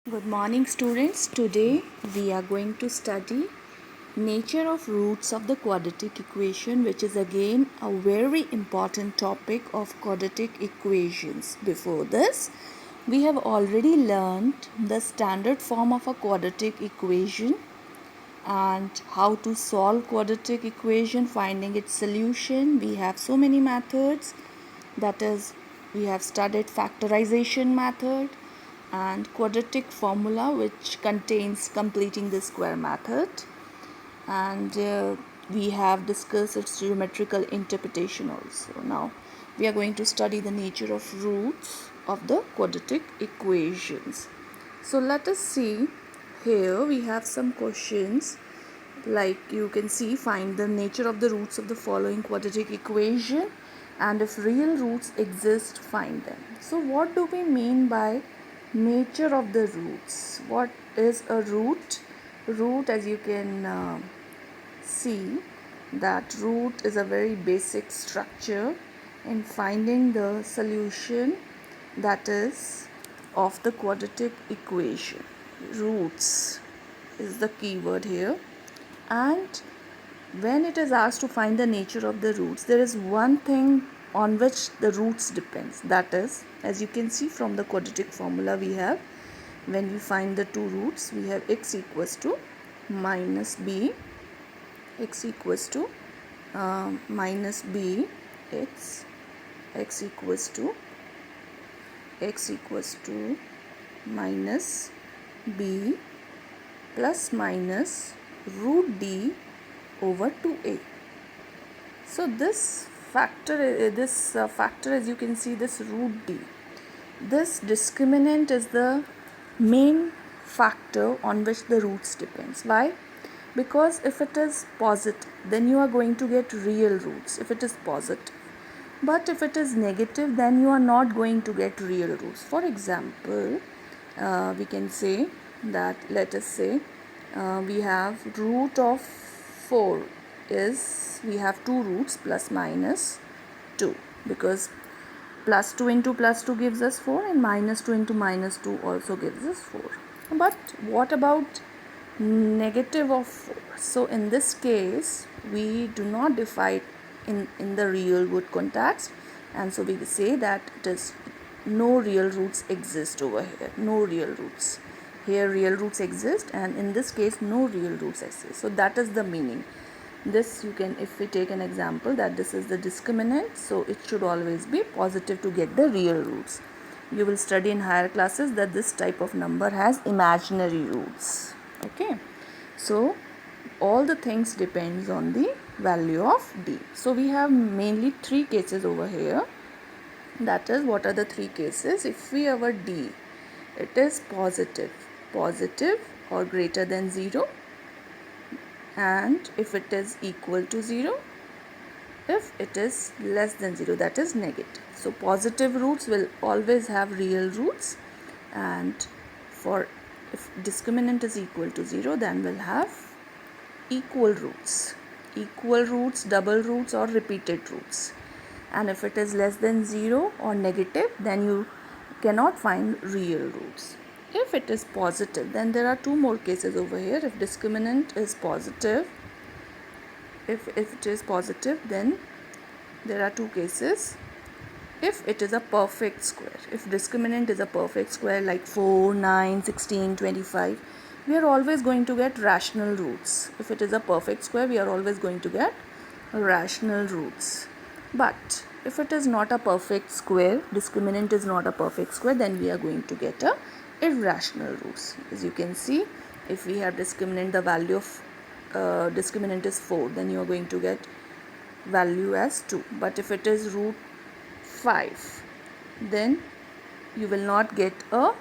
Good morning students. Today we are going to study nature of roots of the quadratic equation, which is again a very important topic of quadratic equations. Before this, we have already learned the standard form of a quadratic equation and how to solve quadratic equation, finding its solution. We have so many methods, that is, we have studied factorization method and quadratic formula, which contains completing the square method, and we have discussed its geometrical interpretation also. Now we are going to study the nature of roots of the quadratic equations. So let us see. Here we have some questions, like you can see, find the nature of the roots of the following quadratic equation, and if real roots exist, find them. So what do we mean by nature of the roots? What is a root? Root, as you can see, that root is a very basic structure in finding the solution, that is, of the quadratic equation. Roots is the key word here. And when it is asked to find the nature of the roots, there is one thing on which the roots depends. That is, as you can see from the quadratic formula we have, when we find the two roots, we have x equals to minus b, x equals to minus b, x equals to minus b plus minus root d over 2a. So this factor, as you can see, this root d, this discriminant is the main factor on which the roots depends. Why? Because if it is positive, then you are going to get real roots if it is positive. But if it is negative, then you are not going to get real roots. For example, we can say that, let us say, we have root of 4 is, we have two roots, plus minus 2, because plus 2 into plus 2 gives us 4 and minus 2 into minus 2 also gives us 4. But what about negative of 4? So in this case, we do not divide in the real root context, and so we say that it is no real roots exist over here. No real roots. Here real roots exist, and in this case no real roots exist. So that is the meaning. This you can, if we take an example that this is the discriminant, so it should always be positive to get the real roots. You will study in higher classes that this type of number has imaginary roots. Okay, so all the things depends on the value of d. So we have mainly three cases over here. That is, what are the three cases? If we have a d, it is positive or greater than 0, and if it is equal to 0, if it is less than 0, that is negative. So positive roots will always have real roots, and for if discriminant is equal to 0, then we'll have equal roots, double roots, or repeated roots. And if it is less than 0 or negative, then you cannot find real roots. If it is positive, then there are two more cases over here. If discriminant is positive, if it is positive, then there are two cases. If it is a perfect square, if discriminant is a perfect square like 4, 9, 16, 25, we are always going to get rational roots. If it is a perfect square, we are always going to get rational roots. But if it is not a perfect square, discriminant is not a perfect square, then we are going to get a irrational roots. As you can see, if we have discriminant, the value of discriminant is 4, then you are going to get value as 2. But if it is root 5, then you will not get a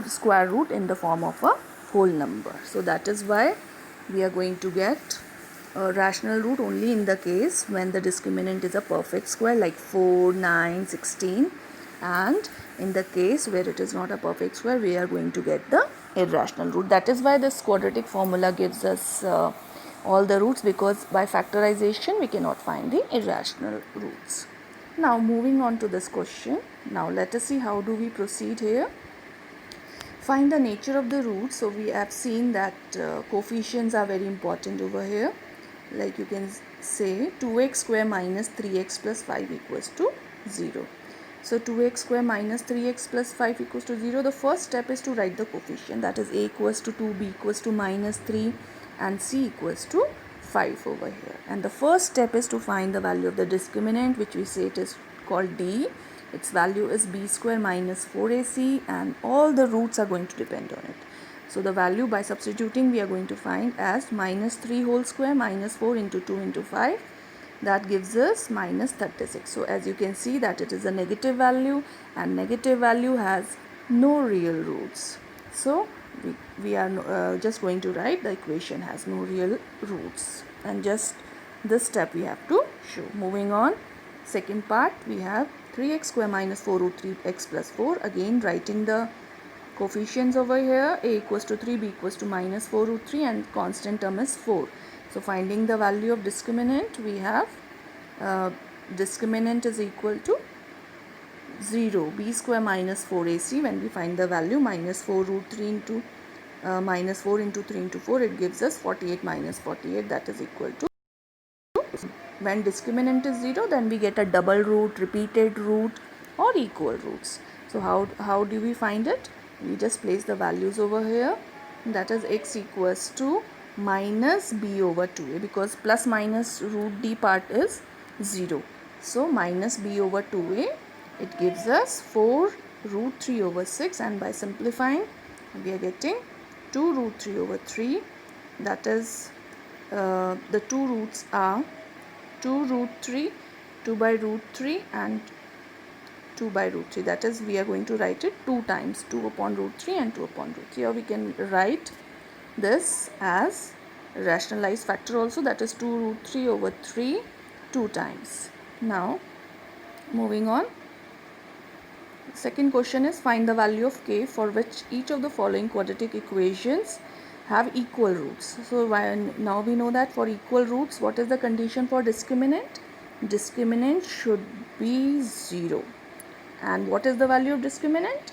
square root in the form of a whole number. So that is why we are going to get a rational root only in the case when the discriminant is a perfect square like 4, 9, 16, and in the case where it is not a perfect square, we are going to get the irrational root. That is why this quadratic formula gives us all the roots, because by factorization we cannot find the irrational roots. Now moving on to this question. Now let us see how do we proceed here. Find the nature of the roots. So we have seen that coefficients are very important over here. Like you can say 2x square minus 3x plus 5 equals to 0. So 2x square minus 3x plus 5 equals to 0. The first step is to write the coefficient, that is a equals to 2, b equals to minus 3 and c equals to 5 over here. And the first step is to find the value of the discriminant, which we say it is called d. Its value is b square minus 4ac and all the roots are going to depend on it. So the value by substituting we are going to find as minus 3 whole square minus 4 into 2 into 5. That gives us minus 36. So as you can see that it is a negative value and negative value has no real roots. So we are just going to write the equation has no real roots, and just this step we have to show. Moving on, second part, we have 3x square minus 4 root 3x plus 4. Again writing the coefficients over here. A equals to 3, b equals to minus 4 root 3 and constant term is 4. So finding the value of discriminant, we have discriminant is equal to 0, b square minus 4ac. When we find the value minus 4 root 3 into minus 4 into 3 into 4, it gives us 48 minus 48, that is equal to. When discriminant is 0, then we get a double root, repeated root or equal roots. So how do we find it? We just place the values over here, that is x equals to minus b over 2a, because plus minus root d part is 0. So minus b over 2a, it gives us 4 root 3 over 6, and by simplifying we are getting 2 root 3 over 3, that is the two roots are 2 root 3, 2 by root 3 and 2 by root 3. That is, we are going to write it 2 times, 2 upon root 3 and 2 upon root 3. Or we can write this as rationalized factor also, that is 2 root 3 over 3 2 times. Now moving on, second question is find the value of k for which each of the following quadratic equations have equal roots. So now we know that for equal roots, what is the condition for discriminant? Discriminant should be 0. And what is the value of discriminant?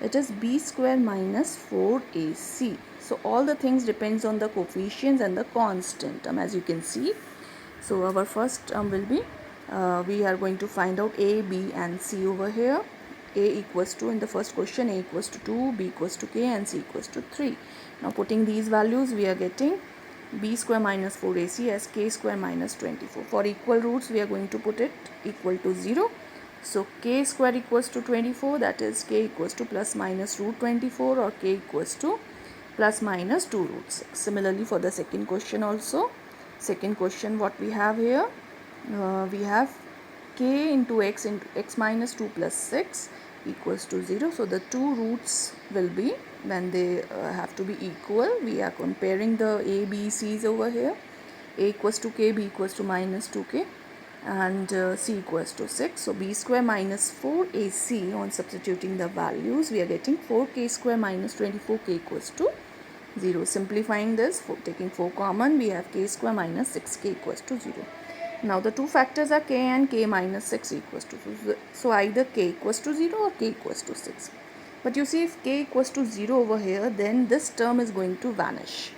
It is b square minus 4ac. So all the things depends on the coefficients and the constant term, as you can see. So our first term will be, we are going to find out a, b and c over here. A equals to, in the first question, a equals to 2, b equals to k and c equals to 3. Now putting these values, we are getting b square minus 4ac as k square minus 24. For equal roots, we are going to put it equal to 0. So k square equals to 24, that is k equals to plus minus root 24 or k equals to plus minus 2 root 6. Similarly for the second question also, second question what we have here, we have k into x minus 2 plus 6 equals to 0. So the two roots will be, when they have to be equal, we are comparing the a, b, c's over here. A equals to k, b equals to minus 2k and c equals to 6. So b square minus 4ac, on substituting the values, we are getting 4k square minus 24k equals to 0. Simplifying this, taking 4 common, we have k square minus 6k equals to 0. Now the two factors are k and k minus 6 equals to 2. So either k equals to 0 or k equals to 6. But you see, if k equals to 0 over here, then this term is going to vanish.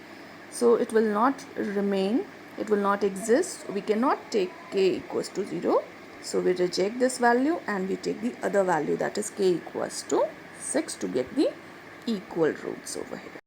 So it will not remain, it will not exist. We cannot take k equals to 0. So we reject this value and we take the other value, that is k equals to 6, to get the equal roots over here.